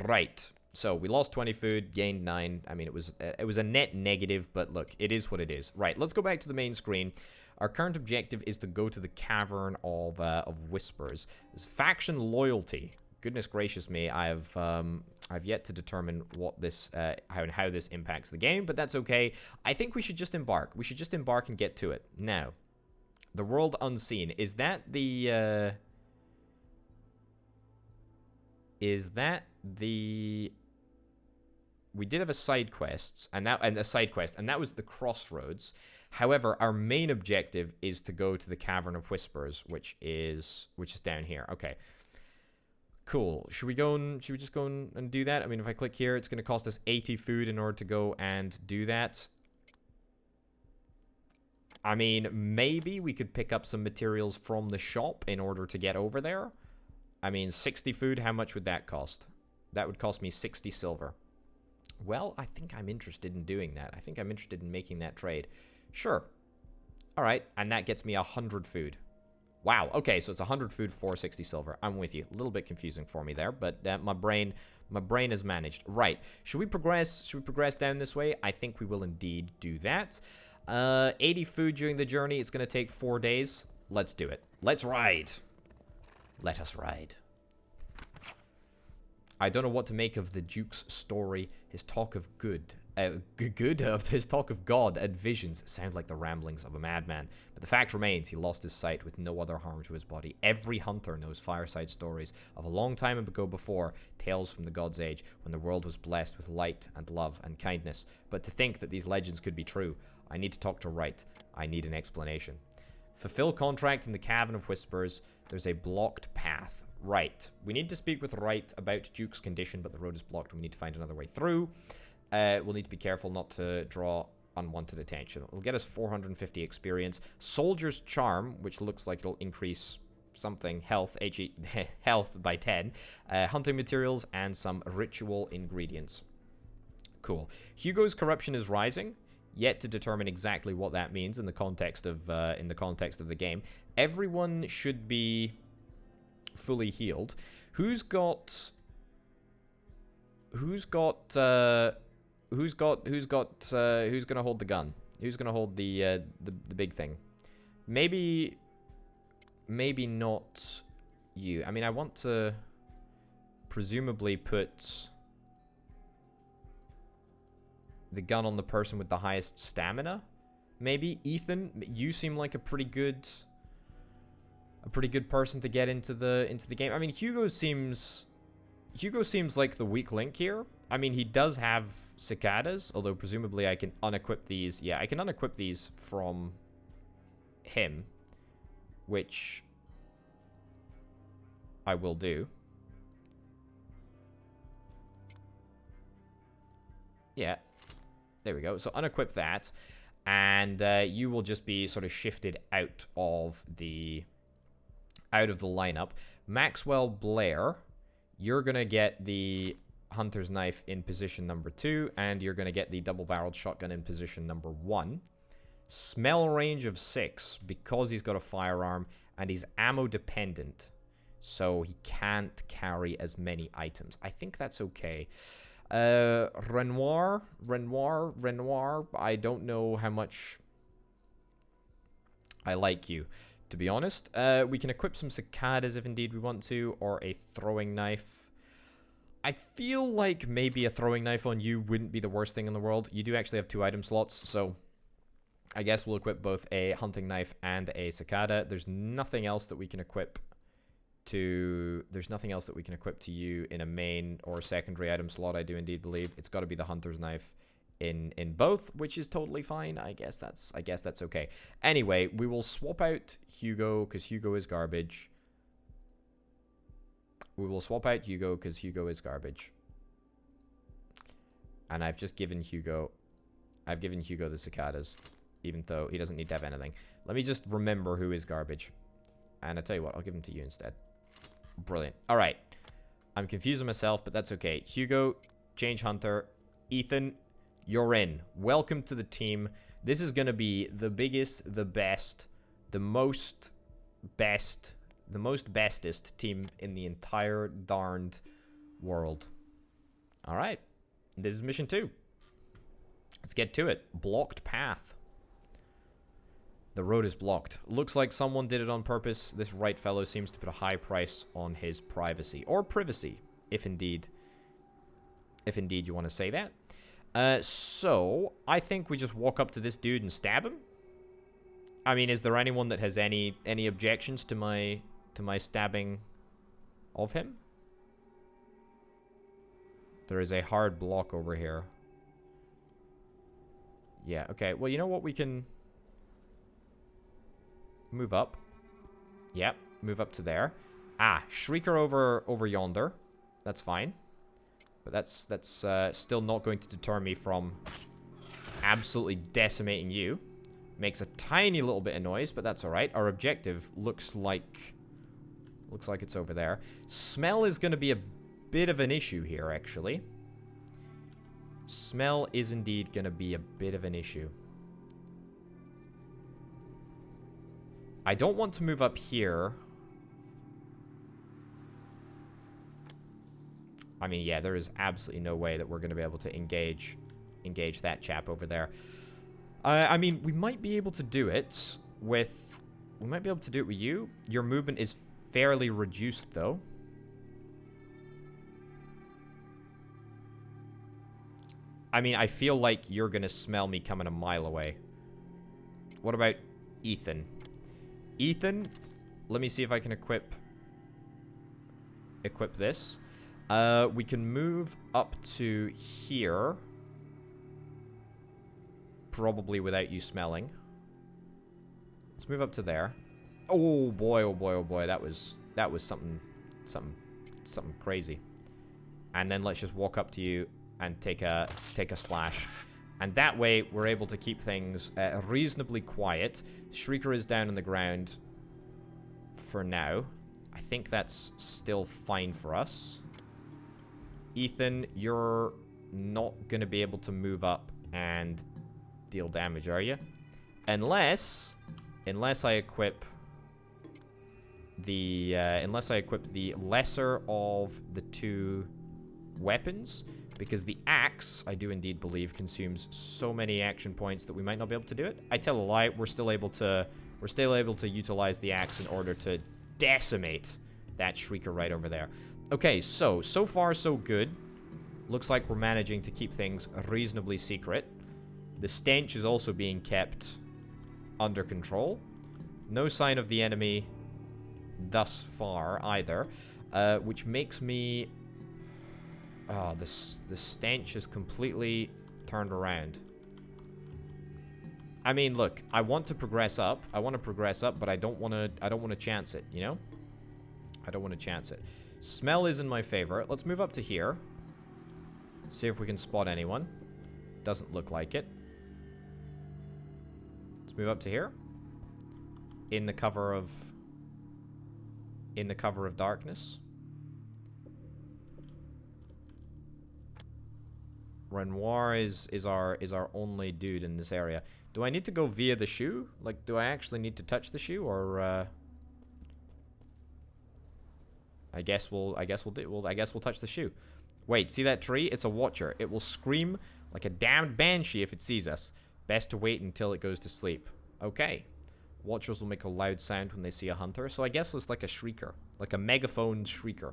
Right. So we lost 20 food, gained 9. I mean, it was a net negative, but look, it is what it is. Right. Let's go back to the main screen. Our current objective is to go to the Cavern of Whispers. There's faction loyalty. Goodness gracious me, I've yet to determine what this how this impacts the game, but that's okay. I think we should just embark. We should just embark and get to it. Now, the world unseen, is that the we did have a side quest, and that was the Crossroads. However, our main objective is to go to the Cavern of Whispers, which is down here. Okay. Cool. Should we just go and do that? I mean, if I click here, it's going to cost us 80 food in order to go and do that. I mean, maybe we could pick up some materials from the shop in order to get over there. I mean, 60 food, how much would that cost? That would cost me 60 silver. Well, I think I'm interested in doing that. I think I'm interested in making that trade. Sure. All right, and that gets me 100 food. Wow, okay, so it's 100 food for 60 silver. I'm with you. A little bit confusing for me there, but my brain has managed. Right, should we progress down this way? I think we will indeed do that. 80 food during the journey. It's going to take 4 days. Let's do it. Let's ride. Let us ride. I don't know what to make of the Duke's story. His talk of his talk of God and visions sound like the ramblings of a madman. But the fact remains, he lost his sight with no other harm to his body. Every hunter knows fireside stories of a long time ago before, tales from the God's Age, when the world was blessed with light and love and kindness. But to think that these legends could be true, I need to talk to Wright. I need an explanation. Fulfill contract in the Cavern of Whispers. There's a blocked path. Right. We need to speak with Wright about Duke's condition, but the road is blocked and we need to find another way through. We'll need to be careful not to draw unwanted attention. It'll get us 450 experience. Soldier's Charm, which looks like it'll increase something, health by 10. Hunting materials and some ritual ingredients. Cool. Hugo's corruption is rising. Yet to determine exactly what that means in the context of the game. Everyone should be fully healed. Who's gonna hold the gun? Who's gonna hold the big thing? Maybe not you. I mean, I want to presumably put the gun on the person with the highest stamina. Maybe Ethan, you seem like a pretty good person to get into the game. I mean, Hugo seems like the weak link here. I mean, he does have cicadas, although presumably I can unequip these. Yeah, I can unequip these from him, which I will do. Yeah. There we go. So unequip that. And you will just be sort of shifted out of the lineup. Maxwell Blair, you're going to get the Hunter's Knife in position number 2, and you're going to get the double-barreled shotgun in position number 1. Smell range of 6, because he's got a firearm, and he's ammo dependent, so he can't carry as many items. I think that's okay. Renoir, I don't know how much I like you, to be honest. We can equip some cicadas if indeed we want to, or a throwing knife. I feel like maybe a throwing knife on you wouldn't be the worst thing in the world. You do actually have 2 item slots, so I guess we'll equip both a hunting knife and a cicada. There's nothing else that we can equip to... There's nothing else that we can equip to you in a main or secondary item slot, I do indeed believe. It's got to be the hunter's knife in both, which is totally fine. I guess that's okay. Anyway, we will swap out Hugo, because Hugo is garbage. We will swap out Hugo, because Hugo is garbage. And I've just given Hugo... I've given Hugo the cicadas, even though he doesn't need to have anything. Let me just remember who is garbage. And I tell you what, I'll give him to you instead. Brilliant. Alright. I'm confusing myself, but that's okay. Hugo, change hunter. Ethan, you're in. Welcome to the team. This is going to be the biggest, the best, the most bestest team in the entire darned world. Alright. This is mission 2. Let's get to it. Blocked path. The road is blocked. Looks like someone did it on purpose. This right fellow seems to put a high price on his privacy. Or privacy, if indeed you want to say that. So, I think we just walk up to this dude and stab him. I mean, is there anyone that has any objections to my stabbing of him? There is a hard block over here. Yeah, okay. Well, you know what? We can move up. Yep, move up to there. Ah, Shrieker over yonder. That's fine. But that's still not going to deter me from absolutely decimating you. Makes a tiny little bit of noise, but that's alright. Our objective looks like it's over there. Smell is going to be a bit of an issue here, actually. Smell is indeed going to be a bit of an issue. I don't want to move up here. I mean, yeah, there is absolutely no way that we're going to be able to engage that chap over there. I mean, we might be able to do it with... We might be able to do it with you. Your movement is fairly reduced, though. I mean, I feel like you're going to smell me coming a mile away. What about Ethan? Ethan, let me see if I can equip this. We can move up to here. Probably without you smelling. Let's move up to there. Oh boy, oh boy, oh boy. That was something crazy. And then let's just walk up to you and take a slash. And that way, we're able to keep things reasonably quiet. Shrieker is down on the ground for now. I think that's still fine for us. Ethan, you're not going to be able to move up and deal damage, are you? Unless I equip the lesser of the 2 weapons. Because the axe, I do indeed believe, consumes so many action points that we might not be able to do it. I tell a lie. We're still able to utilize the axe in order to decimate that Shrieker right over there. Okay, so far so good. Looks like we're managing to keep things reasonably secret. The stench is also being kept under control. No sign of the enemy thus far either, which makes me... Oh, the stench is completely turned around. I mean, look, I want to progress up. But I don't want to chance it, you know? I don't want to chance it. Smell is in my favor. Let's move up to here. See if we can spot anyone. Doesn't look like it. Let's move up to here. In the cover of darkness. Renoir is our only dude in this area. Do I need to go via the shoe? Like, do I actually need to touch the shoe, or I guess we'll touch the shoe. Wait, see that tree? It's a watcher. It will scream like a damned banshee if it sees us. Best to wait until it goes to sleep. Okay. Watchers will make a loud sound when they see a hunter, so I guess it's like a shrieker, like a megaphone shrieker.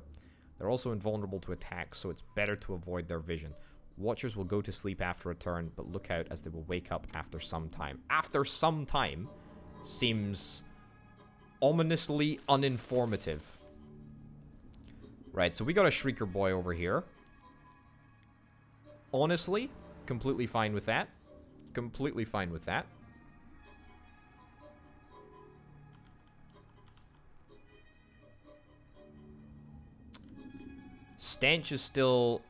They're also invulnerable to attacks, so it's better to avoid their vision. Watchers will go to sleep after a turn, but look out as they will wake up after some time. After some time seems ominously uninformative. Right, so we got a Shrieker boy over here. Honestly, completely fine with that. Completely fine with that. Stench is still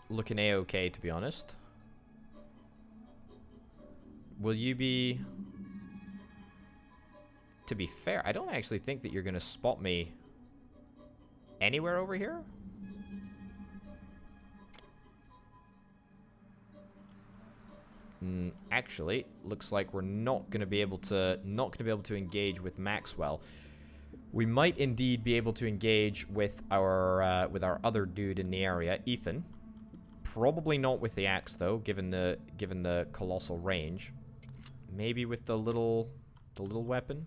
looking a-okay, to be honest. Will you be... To be fair, I don't actually think that you're going to spot me anywhere over here. Actually, looks like we're not going to be able to engage with Maxwell. We might indeed be able to engage with our other dude in the area, Ethan. Probably not with the axe though, given the colossal range. Maybe with the little weapon.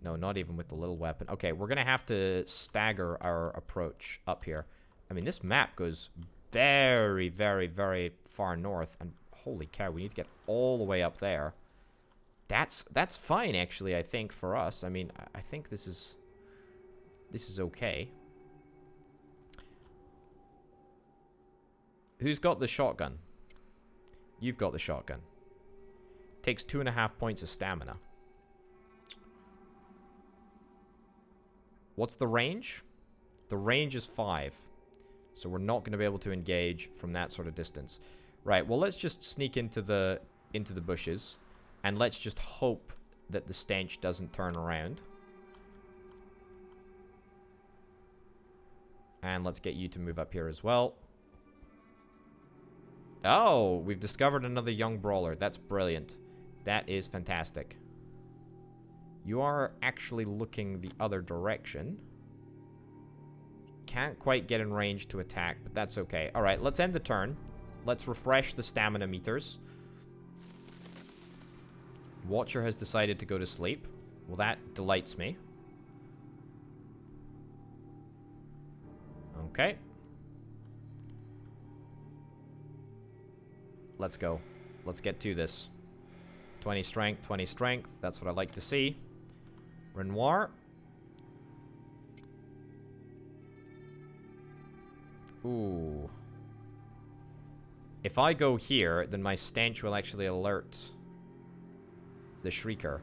No, not even with the little weapon. Okay, we're gonna have to stagger our approach up here. I mean, this map goes very, very, very far north, and holy cow, we need to get all the way up there. That's fine, actually, I think, for us. I mean, I think this is okay. Who's got the shotgun? You've got the shotgun. Takes 2.5 points of stamina. What's the range? The range is 5. So we're not going to be able to engage from that sort of distance. Right, well, let's just sneak into the bushes. And let's just hope that the stench doesn't turn around. And let's get you to move up here as well. Oh, we've discovered another young brawler. That's brilliant. That is fantastic. You are actually looking the other direction. Can't quite get in range to attack, but that's okay. Alright, let's end the turn. Let's refresh the stamina meters. Watcher has decided to go to sleep. Well, that delights me. Okay. Let's go. Let's get to this. 20 strength, 20 strength. That's what I like to see. Renoir. Ooh. If I go here, then my stench will actually alert the Shrieker.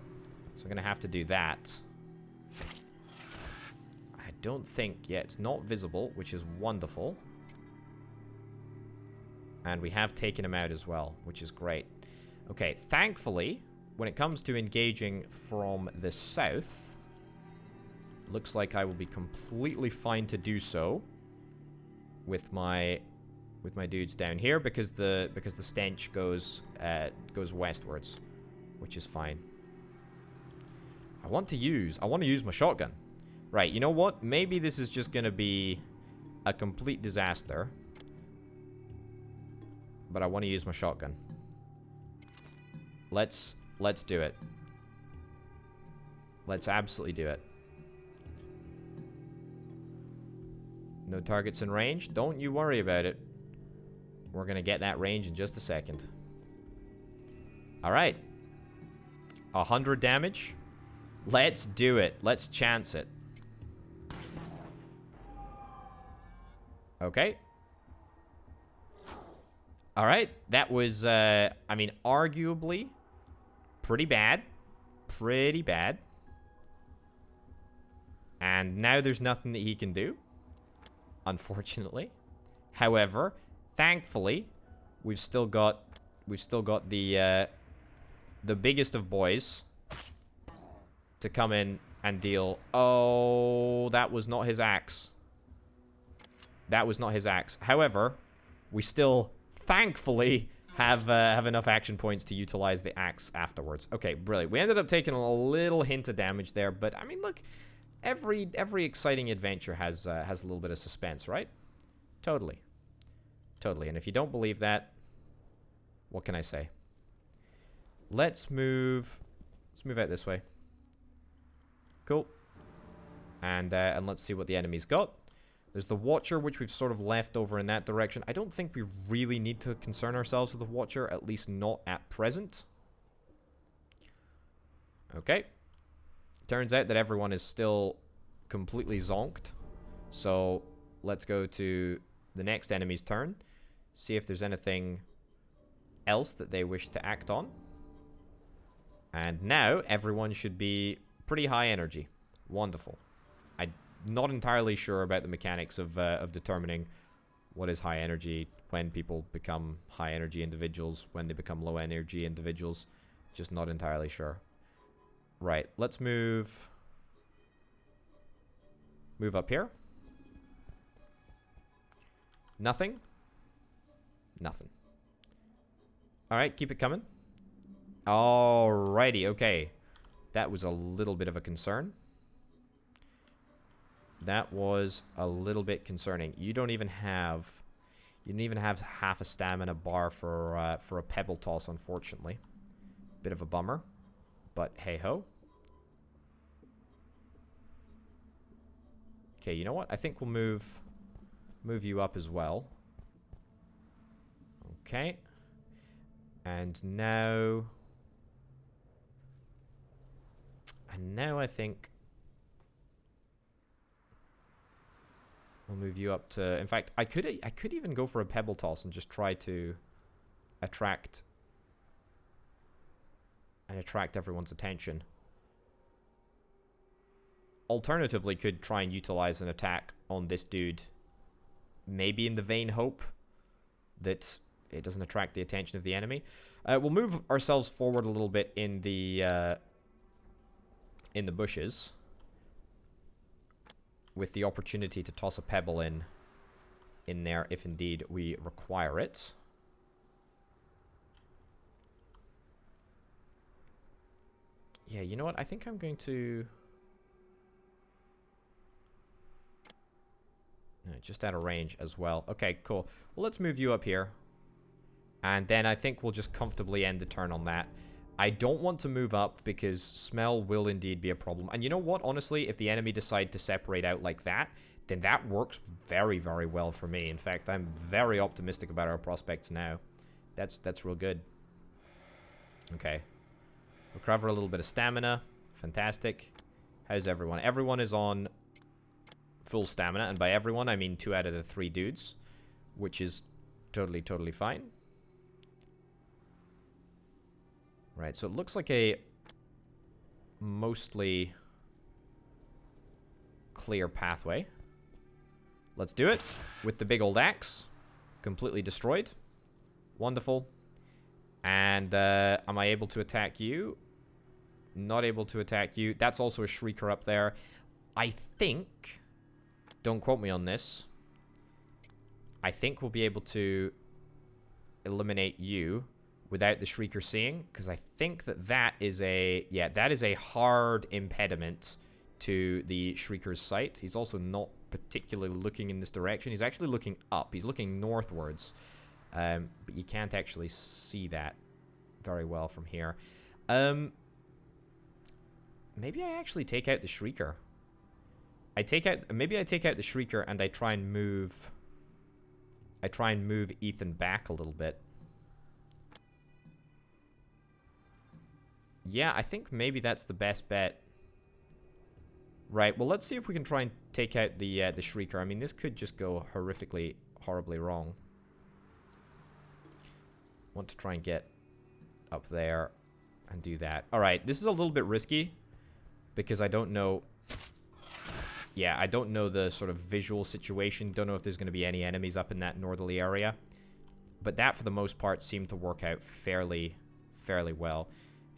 So I'm going to have to do that. I don't think... Yeah, it's not visible, which is wonderful. And we have taken him out as well, which is great. Okay, thankfully, when it comes to engaging from the south, looks like I will be completely fine to do so with my dudes down here because the stench goes westwards, which is fine. I want to use my shotgun. Right, you know what? Maybe this is just gonna be a complete disaster. But I want to use my shotgun. Let's do it. Let's absolutely do it. No targets in range? Don't you worry about it. We're gonna get that range in just a second. Alright. 100 damage. Let's do it. Let's chance it. Okay. Alright. That was, I mean, arguably pretty bad. Pretty bad. And now there's nothing that he can do. Unfortunately. However, thankfully, we've still got the biggest of boys to come in and deal. Oh, that was not his axe. That was not his axe. However, we still, thankfully, have enough action points to utilize the axe afterwards. Okay, brilliant. We ended up taking a little hint of damage there, but I mean, look, every exciting adventure has a little bit of suspense, right? Totally. Totally. And if you don't believe that, what can I say? Let's move out this way. Cool. And let's see what the enemy's got. There's the Watcher, which we've sort of left over in that direction. I don't think we really need to concern ourselves with the Watcher, at least not at present. Okay. Turns out that everyone is still completely zonked. So let's go to the next enemy's turn. See if there's anything else that they wish to act on. And now everyone should be pretty high energy. Wonderful. I'm not entirely sure about the mechanics of determining what is high energy, when people become high energy individuals, when they become low energy individuals. Just not entirely sure. Right, let's move up here. Nothing. Nothing. Alright, keep it coming. Alrighty, okay. That was a little bit of a concern. That was a little bit concerning. You don't even have half a stamina bar for a pebble toss, unfortunately. Bit of a bummer, but hey ho. Okay, you know what? I think we'll move you up as well. Okay. And now I think we'll move you up to... In fact, I could even go for a pebble toss and just try to attract everyone's attention. Alternatively, could try and utilize an attack on this dude. Maybe in the vain hope that it doesn't attract the attention of the enemy. We'll move ourselves forward a little bit in the bushes, with the opportunity to toss a pebble in there if indeed we require it. Yeah, you know what? I think I'm going to... No, just out of range as well. Okay, cool. Well, let's move you up here. And then I think we'll just comfortably end the turn on that. I don't want to move up because smell will indeed be a problem. And you know what? Honestly, if the enemy decide to separate out like that, then that works very, very well for me. In fact, I'm very optimistic about our prospects now. That's real good. Okay. Recover a little bit of stamina. Fantastic. How's everyone? Everyone is on full stamina. And by everyone, I mean 2 out of the 3 dudes. Which is totally, totally fine. Right, so it looks like a mostly clear pathway. Let's do it with the big old axe. Completely destroyed. Wonderful. And am I able to attack you? Not able to attack you. That's also a shrieker up there. I think, don't quote me on this, I think we'll be able to eliminate you without the shrieker seeing, because I think that is a hard impediment to the shrieker's sight. He's also not particularly looking in this direction. He's actually looking up. He's looking northwards, but you can't actually see that very well from here. Maybe I actually take out the shrieker. Maybe I take out the shrieker and I try and move Ethan back a little bit. Yeah, I think maybe that's the best bet. Right, well, let's see if we can try and take out the Shrieker. I mean, this could just go horribly wrong. Want to try and get up there and do that. Alright, this is a little bit risky because I don't know... Yeah, I don't know the sort of visual situation. Don't know if there's going to be any enemies up in that northerly area. But that, for the most part, seemed to work out fairly well.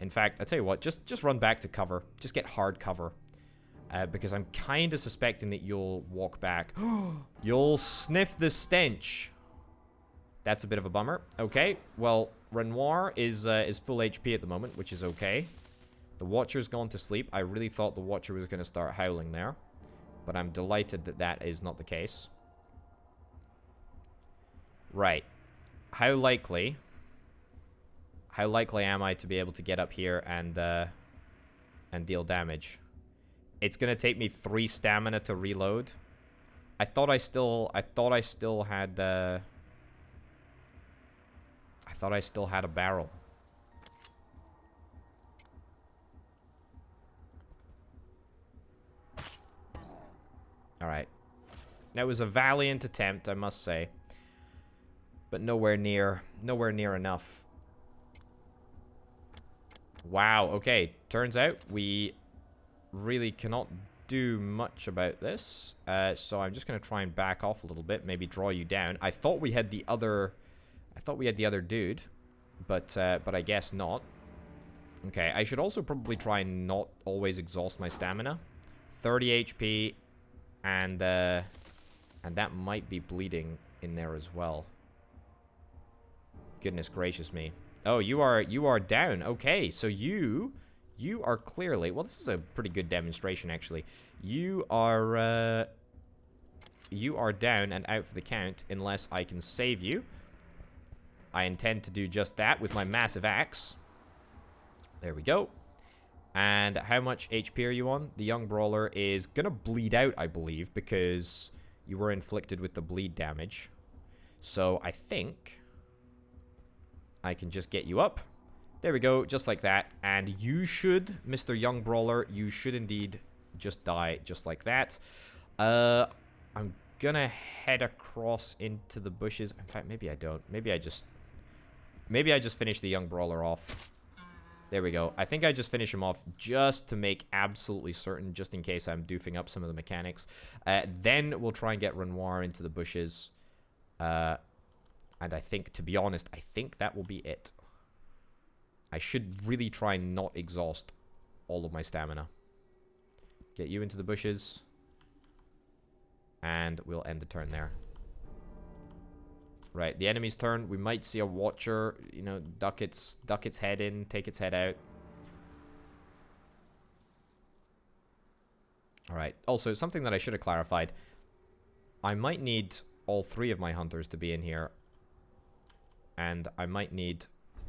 In fact, I tell you what, just run back to cover. Just get hard cover. Because I'm kind of suspecting that you'll walk back. You'll sniff the stench. That's a bit of a bummer. Okay, well, Renoir is full HP at the moment, which is okay. The Watcher's gone to sleep. I really thought the Watcher was going to start howling there. But I'm delighted that that is not the case. Right. How likely am I to be able to get up here and deal damage? It's gonna take me 3 stamina to reload. I thought I still had a barrel. Alright. That was a valiant attempt, I must say. But nowhere near enough. Wow, okay. Turns out we really cannot do much about this. So I'm just going to try and back off a little bit, maybe draw you down. I thought we had the other dude, but I guess not. Okay, I should also probably try and not always exhaust my stamina. 30 HP, and that might be bleeding in there as well. Goodness gracious me. Oh, you are down. Okay, so you are clearly... Well, this is a pretty good demonstration, actually. You are down and out for the count unless I can save you. I intend to do just that with my massive axe. There we go. And how much HP are you on? The young brawler is gonna bleed out, I believe, because you were inflicted with the bleed damage. So I think I can just get you up. There we go, just like that. And you should, Mr. Young Brawler, you should indeed just die just like that. I'm gonna head across into the bushes. In fact, maybe I don't. Maybe I just finish the Young Brawler off. There we go. I think I just finish him off just to make absolutely certain, just in case I'm doofing up some of the mechanics. Then we'll try and get Renoir into the bushes. And I think, to be honest, I think that will be it. I should really try and not exhaust all of my stamina. Get you into the bushes. And we'll end the turn there. Right, the enemy's turn. We might see a Watcher, you know, duck its head in, take its head out. Alright, also, something that I should have clarified. I might need all 3 of my hunters to be in here. And I might need...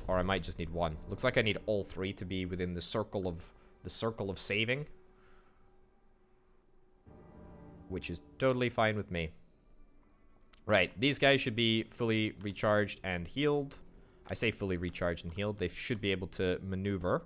Or I might just need 1. Looks like I need all 3 to be within the circle of saving. Which is totally fine with me. Right, these guys should be fully recharged and healed. I say fully recharged and healed. They should be able to maneuver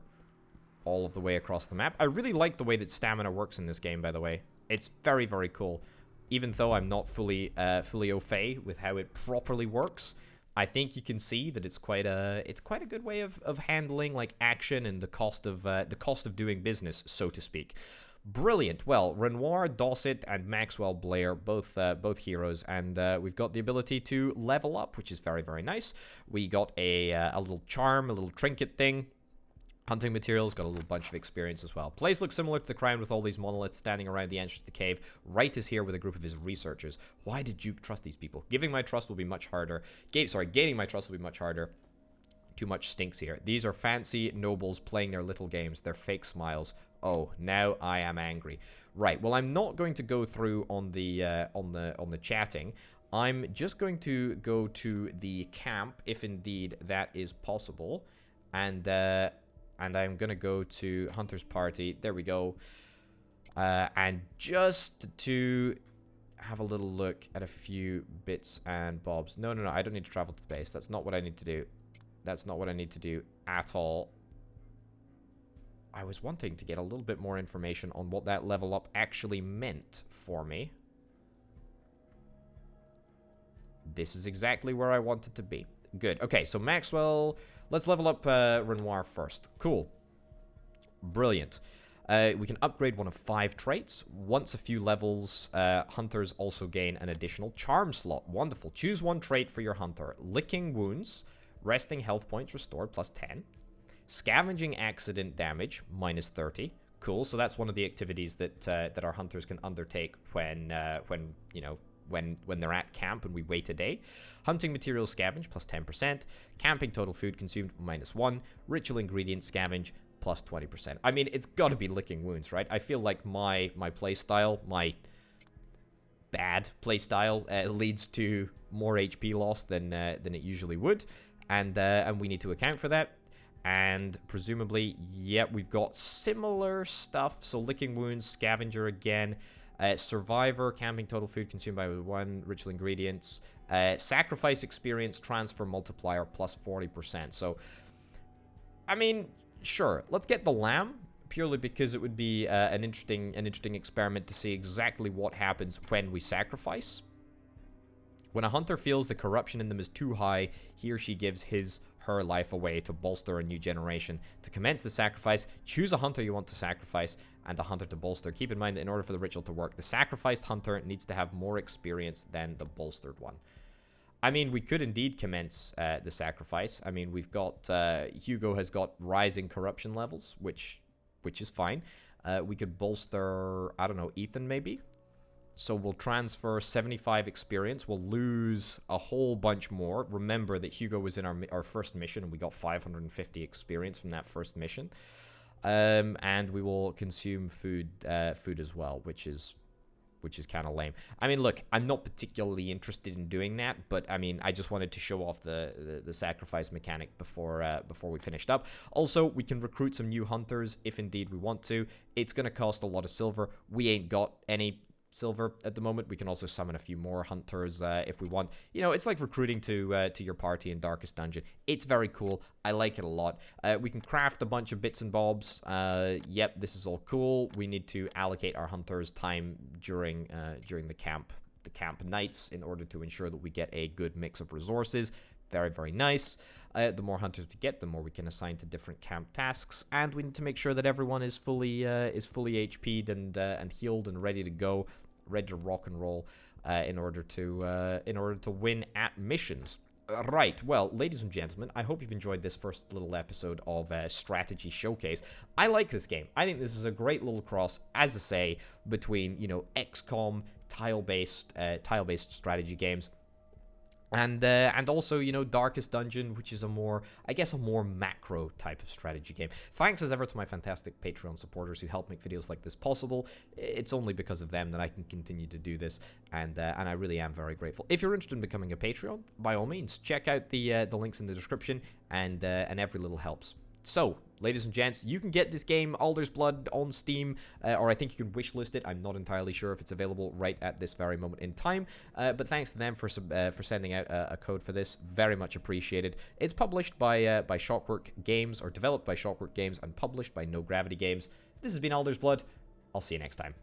all of the way across the map. I really like the way that stamina works in this game, by the way. It's very, very cool. Even though I'm not fully au fait with how it properly works, I think you can see that it's quite a good way of handling like action and the cost of doing business, so to speak. Brilliant. Well, Renoir, Dosset, and Maxwell Blair, both heroes, and we've got the ability to level up, which is very, very nice. We got a little charm, a little trinket thing. Hunting materials, got a little bunch of experience as well. Place looks similar to the crown with all these monoliths standing around the entrance to the cave. Wright is here with a group of his researchers. Why did Duke trust these people? Giving my trust will be much harder. Gaining my trust will be much harder. Too much stinks here. These are fancy nobles playing their little games. They're fake smiles. Oh, now I am angry. Right. Well, I'm not going to go through on the chatting. I'm just going to go to the camp, if indeed that is possible, and I'm gonna go to Hunter's Party. There we go. And just to have a little look at a few bits and bobs. No, I don't need to travel to the base. That's not what I need to do. That's not what I need to do at all. I was wanting to get a little bit more information on what that level up actually meant for me. This is exactly where I wanted to be. Good. Okay, so Maxwell... Let's level up Renoir first. Cool. Brilliant. We can upgrade one of 5 traits. Once a few levels, hunters also gain an additional charm slot. Wonderful. Choose one trait for your hunter. Licking wounds. Resting health points restored plus 10. Scavenging accident damage, minus 30. Cool, so that's one of the activities that that our hunters can undertake when they're at camp and we wait a day. Hunting materials scavenge, plus 10%. Camping total food consumed, minus 1. Ritual ingredients scavenge, plus 20%. I mean, it's got to be licking wounds, right? I feel like my playstyle, my bad playstyle, leads to more HP loss than it usually would, and we need to account for that. And presumably, yeah, we've got similar stuff. So licking wounds, scavenger again, survivor, camping total food consumed by 1, ritual ingredients, sacrifice experience transfer multiplier plus 40%. So, I mean, sure, let's get the lamb, purely because it would be an interesting experiment to see exactly what happens when we sacrifice. When a hunter feels the corruption in them is too high, he or she gives her life away to bolster a new generation. To commence the sacrifice, choose a hunter you want to sacrifice and a hunter to bolster. Keep in mind that in order for the ritual to work, the sacrificed hunter needs to have more experience than the bolstered one. I mean, we could indeed commence the sacrifice. I mean, we've got Hugo has got rising corruption levels, which is fine. We could bolster, I don't know, Ethan maybe. So we'll transfer 75 experience. We'll lose a whole bunch more. Remember that Hugo was in our first mission, and we got 550 experience from that first mission. And we will consume food as well, which is kind of lame. I mean, look, I'm not particularly interested in doing that, but I mean, I just wanted to show off the sacrifice mechanic before we finished up. Also, we can recruit some new hunters if indeed we want to. It's going to cost a lot of silver. We ain't got any silver at the moment. We can also summon a few more hunters if we want. You know, it's like recruiting to your party in Darkest Dungeon. It's very cool. I like it a lot. We can craft a bunch of bits and bobs. Yep, this is all cool. We need to allocate our hunters time during the camp nights in order to ensure that we get a good mix of resources. Very, very nice. The more hunters we get, the more we can assign to different camp tasks, and we need to make sure that everyone is fully HP'd and healed and ready to go, ready to rock and roll, in order to win at missions. Right, well, ladies and gentlemen, I hope you've enjoyed this first little episode of Strategy Showcase. I like this game. I think this is a great little cross, as I say, between, you know, XCOM, tile-based strategy games, and also, you know, Darkest Dungeon, which is a more macro type of strategy game. Thanks as ever to my fantastic Patreon supporters who help make videos like this possible. It's only because of them that I can continue to do this, and I really am very grateful. If you're interested in becoming a Patreon, by all means, check out the links in the description, and every little helps. So, ladies and gents, you can get this game, Alder's Blood, on Steam, or I think you can wishlist it. I'm not entirely sure if it's available right at this very moment in time, but thanks to them for sending out a code for this. Very much appreciated. It's published by Shockwork Games, or developed by Shockwork Games, and published by No Gravity Games. This has been Alder's Blood. I'll see you next time.